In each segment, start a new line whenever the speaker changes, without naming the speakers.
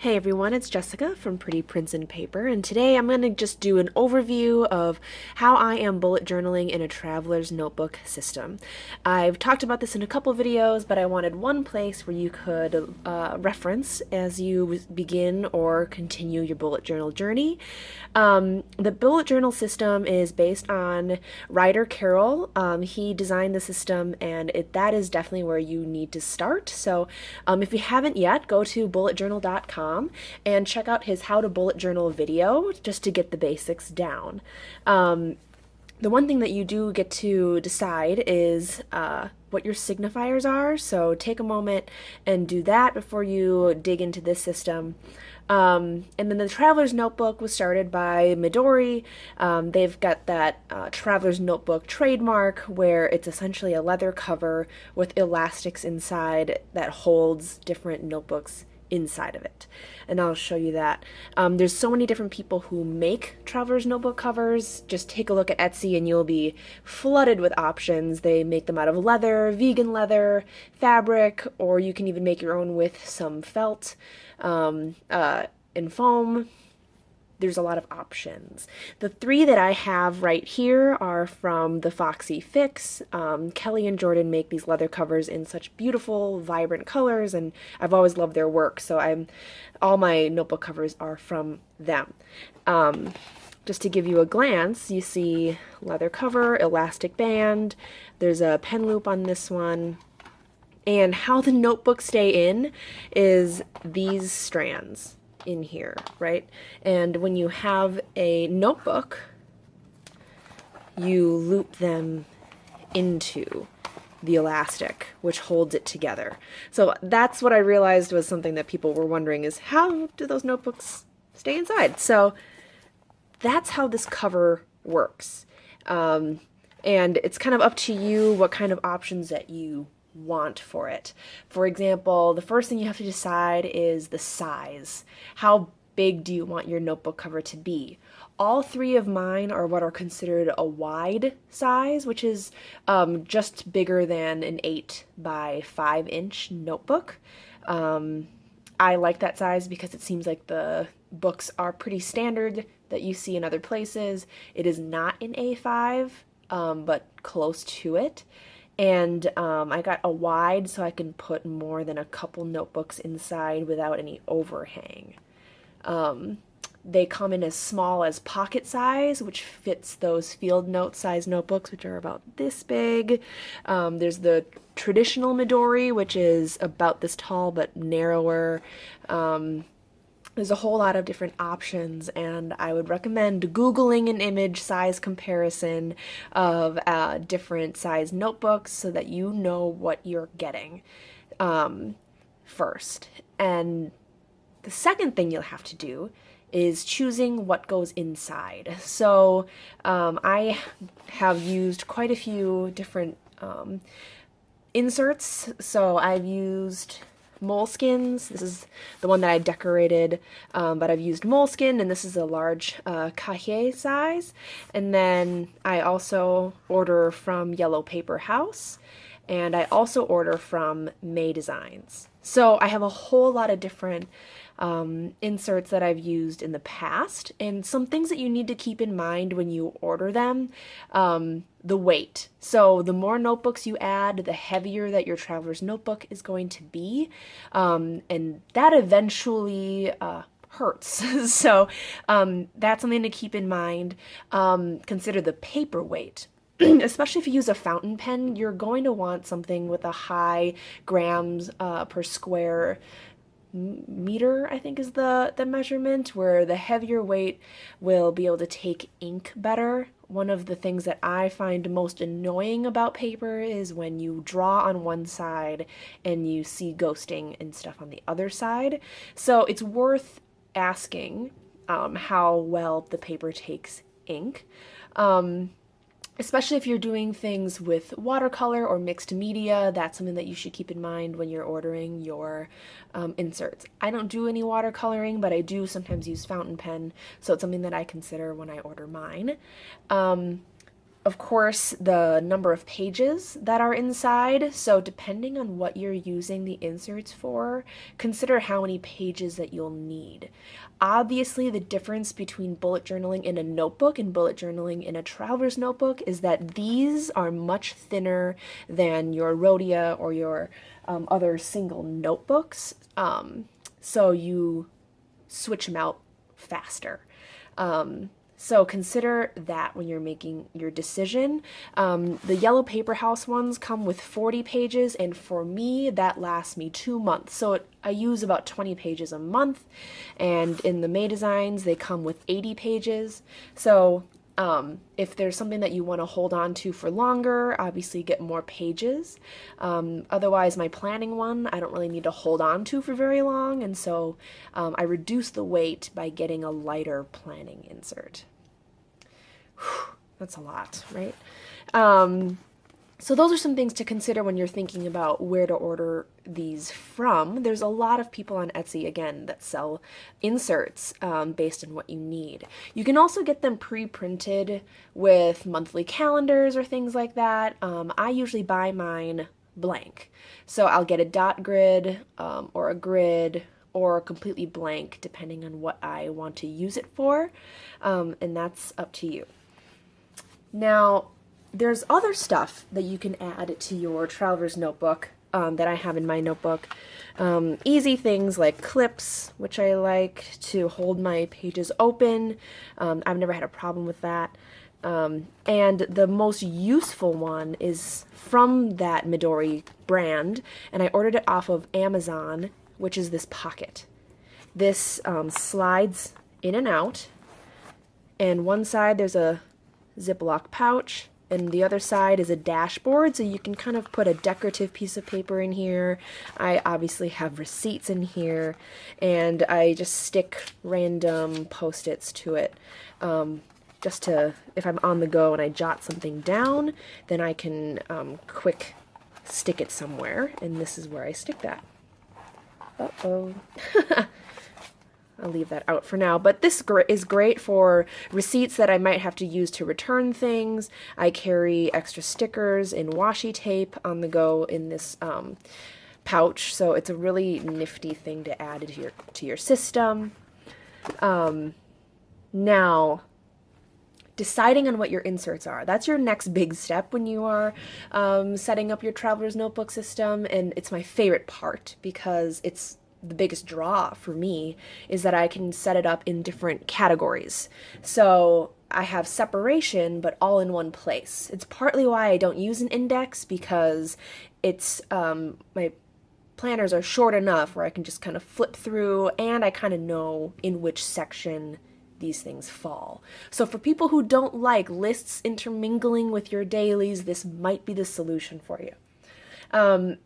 Hey everyone, it's Jessica from Pretty Prints and Paper, and today I'm going to just do an overview of how I am bullet journaling in a traveler's notebook system. I've talked about this in a couple videos, but I wanted one place where you could reference as you begin or continue your bullet journal journey. The bullet journal system is based on Ryder Carroll. He designed the system, and that is definitely where you need to start. So if you haven't yet, go to bulletjournal.com and check out his How to Bullet Journal video just to get the basics down. The one thing that you do get to decide is what your signifiers are, so take a moment and do that before you dig into this system. And then the Traveler's Notebook was started by Viedori. They've got that Traveler's Notebook trademark where it's essentially a leather cover with elastics inside that holds different notebooks inside of it. And I'll show you that. There's so many different people who make Traveler's Notebook covers. Just take a look at Etsy and you'll be flooded with options. They make them out of leather, vegan leather, fabric, or you can even make your own with some felt and foam. There's a lot of options. The three that I have right here are from the Foxy Fix. Kelly and Jordan make these leather covers in such beautiful, vibrant colors, and I've always loved their work, so all my notebook covers are from them. Just to give you a glance, you see leather cover, elastic band, there's a pen loop on this one, and how the notebooks stay in is these strands in here, right? And when you have a notebook, you loop them into the elastic, which holds it together. So that's what I realized was something that people were wondering is how do those notebooks stay inside? So that's how this cover works. And it's kind of up to you what kind of options that you want for it. For example, the first thing you have to decide is the size. How big do you want your notebook cover to be? All three of mine are what are considered a wide size, which is just bigger than an 8 by 5 inch notebook. I like that size because it seems like the books are pretty standard that you see in other places. It is not an A5, but close to it. And I got a wide so I can put more than a couple notebooks inside without any overhang. They come in as small as pocket size, which fits those field note size notebooks, which are about this big. There's the traditional Viedori, which is about this tall but narrower. There's a whole lot of different options, and I would recommend Googling an image size comparison of different size notebooks so that you know what you're getting first. And the second thing you'll have to do is choosing what goes inside. So I have used quite a few different inserts. So I've used moleskins. This is the one that I decorated, but I've used moleskin, and this is a large cahier size. And then I also order from Yellow Paper House, and I also order from May Designs. So I have a whole lot of different inserts that I've used in the past, and some things that you need to keep in mind when you order them. The weight. So the more notebooks you add, the heavier that your traveler's notebook is going to be, and that eventually hurts. So that's something to keep in mind. Consider the paper weight. Especially if you use a fountain pen, you're going to want something with a high grams per square meter, I think is the measurement, where the heavier weight will be able to take ink better. One of the things that I find most annoying about paper is when you draw on one side and you see ghosting and stuff on the other side. So it's worth asking how well the paper takes ink. Especially if you're doing things with watercolor or mixed media, that's something that you should keep in mind when you're ordering your inserts. I don't do any watercoloring, but I do sometimes use fountain pen, so it's something that I consider when I order mine. of course, the number of pages that are inside. So depending on what you're using the inserts for, consider how many pages that you'll need. Obviously, the difference between bullet journaling in a notebook and bullet journaling in a traveler's notebook is that these are much thinner than your Rhodia or your other single notebooks. So you switch them out faster. So consider that when you're making your decision. The yellow paper house ones come with 40 pages, and for me, that lasts me 2 months. So I use about 20 pages a month, and in the May designs, they come with 80 pages. So if there's something that you want to hold on to for longer, obviously get more pages. Otherwise, my planning one, I don't really need to hold on to for very long, and so I reduce the weight by getting a lighter planning insert. Whew, that's a lot, right? So those are some things to consider when you're thinking about where to order these from. There's a lot of people on Etsy, again, that sell inserts based on what you need. You can also get them pre-printed with monthly calendars or things like that. I usually buy mine blank. So I'll get a dot grid or a grid or completely blank depending on what I want to use it for, and that's up to you. Now, there's other stuff that you can add to your traveler's notebook that I have in my notebook. Easy things like clips, which I like to hold my pages open. I've never had a problem with that. And the most useful one is from that Viedori brand, and I ordered it off of Amazon, which is this pocket. This slides in and out, and one side there's a Ziploc pouch, and the other side is a dashboard, so you can kind of put a decorative piece of paper in here. I obviously have receipts in here, and I just stick random Post-its to it. Just to, if I'm on the go and I jot something down, then I can quick stick it somewhere, and this is where I stick that. Uh-oh. I'll leave that out for now, but this is great for receipts that I might have to use to return things. I carry extra stickers and washi tape on the go in this pouch, so it's a really nifty thing to add to your system. Now, deciding on what your inserts are. That's your next big step when you are setting up your traveler's notebook system, and it's my favorite part because it's the biggest draw for me is that I can set it up in different categories. So I have separation, but all in one place. It's partly why I don't use an index, because it's my planners are short enough where I can just kind of flip through, and I kind of know in which section these things fall. So for people who don't like lists intermingling with your dailies, this might be the solution for you.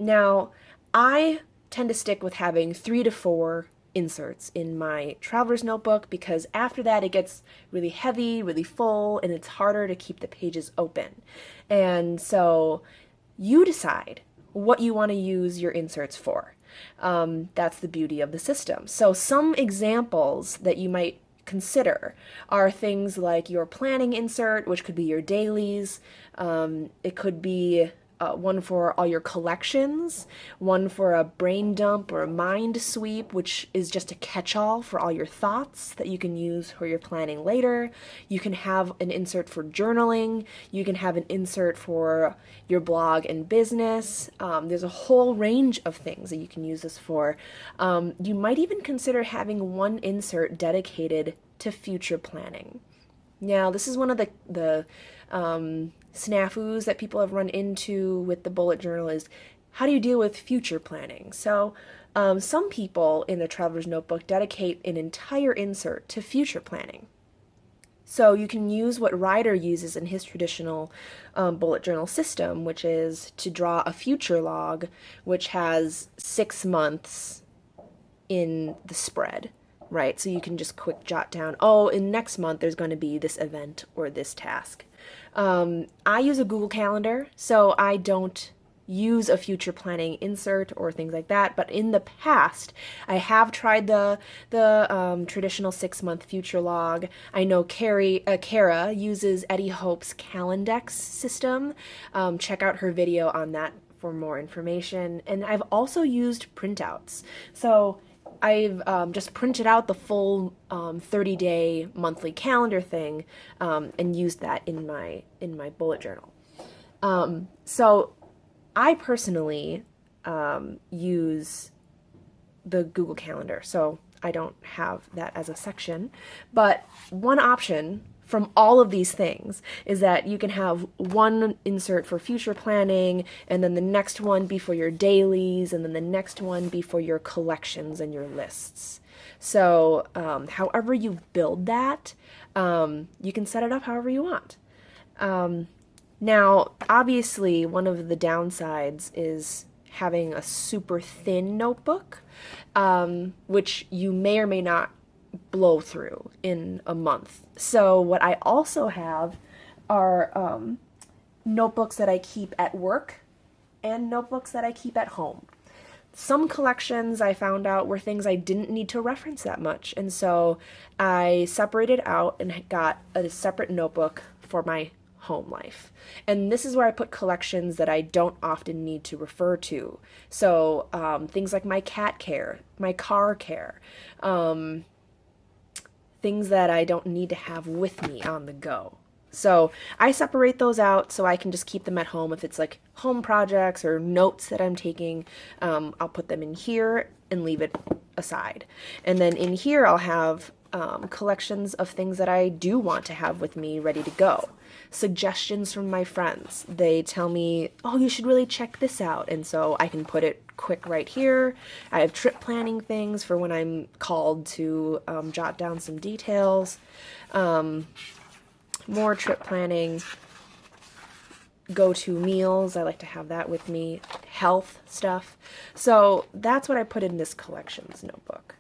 Now, I tend to stick with having 3 to 4 inserts in my traveler's notebook, because after that it gets really heavy, really full, and it's harder to keep the pages open. And so you decide what you want to use your inserts for. That's the beauty of the system. So some examples that you might consider are things like your planning insert, which could be your dailies. It could be one for all your collections, one for a brain dump or a mind sweep, which is just a catch-all for all your thoughts that you can use for your planning later. You can have an insert for journaling. You can have an insert for your blog and business. There's a whole range of things that you can use this for. You might even consider having one insert dedicated to future planning. Now, this is one of the snafus that people have run into with the bullet journal is, how do you deal with future planning? So some people in the traveler's notebook dedicate an entire insert to future planning. So you can use what Ryder uses in his traditional bullet journal system, which is to draw a future log, which has 6 months in the spread. Right, so you can just quick jot down, oh, in next month there's going to be this event or this task. I use a Google Calendar, so I don't use a future planning insert or things like that, but in the past I have tried the traditional 6-month future log. I know Kara uses Eddie Hope's Calendex system. Check out her video on that for more information. And I've also used printouts. So I've just printed out the full 30-day monthly calendar thing and used that in my bullet journal. So I personally use the Google Calendar, so I don't have that as a section. But one option from all of these things is that you can have one insert for future planning, and then the next one be for your dailies, and then the next one be for your collections and your lists. So however you build that, you can set it up however you want. Now, obviously, one of the downsides is having a super thin notebook, which you may or may not blow through in a month. So what I also have are notebooks that I keep at work and notebooks that I keep at home. Some collections I found out were things I didn't need to reference that much, and so I separated out and got a separate notebook for my home life. And this is where I put collections that I don't often need to refer to. So things like my cat care, my car care, things that I don't need to have with me on the go. So I separate those out so I can just keep them at home. If it's like home projects or notes that I'm taking, I'll put them in here and leave it aside. And then in here I'll have collections of things that I do want to have with me ready to go. Suggestions from my friends. They tell me, oh, you should really check this out. And so I can put it quick right here. I have trip planning things for when I'm called to jot down some details. More trip planning. Go-to meals. I like to have that with me. Health stuff. So that's what I put in this collections notebook.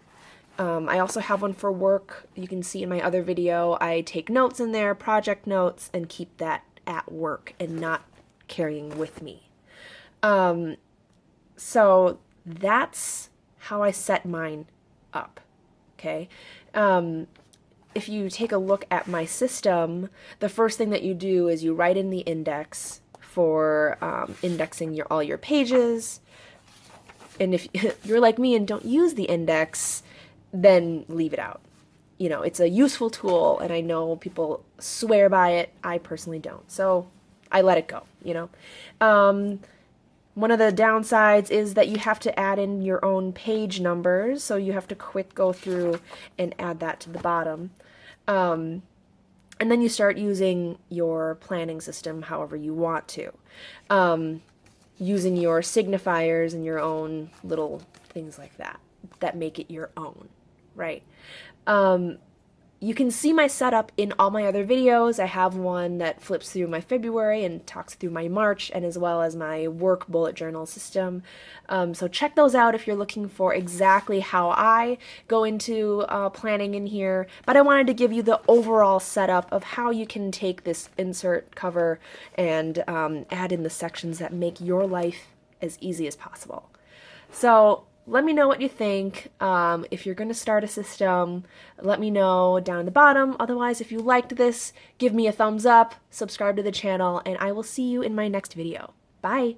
I also have one for work. You can see in my other video, I take notes in there, project notes, and keep that at work and not carrying with me. So that's how I set mine up, okay? If you take a look at my system, the first thing that you do is you write in the index for indexing all your pages. And if you're like me and don't use the index, then leave it out. You know, it's a useful tool, and I know people swear by it. I personally don't. So I let it go, you know. One of the downsides is that you have to add in your own page numbers, so you have to go through and add that to the bottom. And then you start using your planning system however you want to. Using your signifiers and your own little things like that make it your own, right? You can see my setup in all my other videos. I have one that flips through my February and talks through my March, and as well as my work bullet journal system. So check those out if you're looking for exactly how I go into planning in here. But I wanted to give you the overall setup of how you can take this insert cover and add in the sections that make your life as easy as possible. So let me know what you think. If you're going to start a system, let me know down the bottom. Otherwise, if you liked this, give me a thumbs up, subscribe to the channel, and I will see you in my next video. Bye!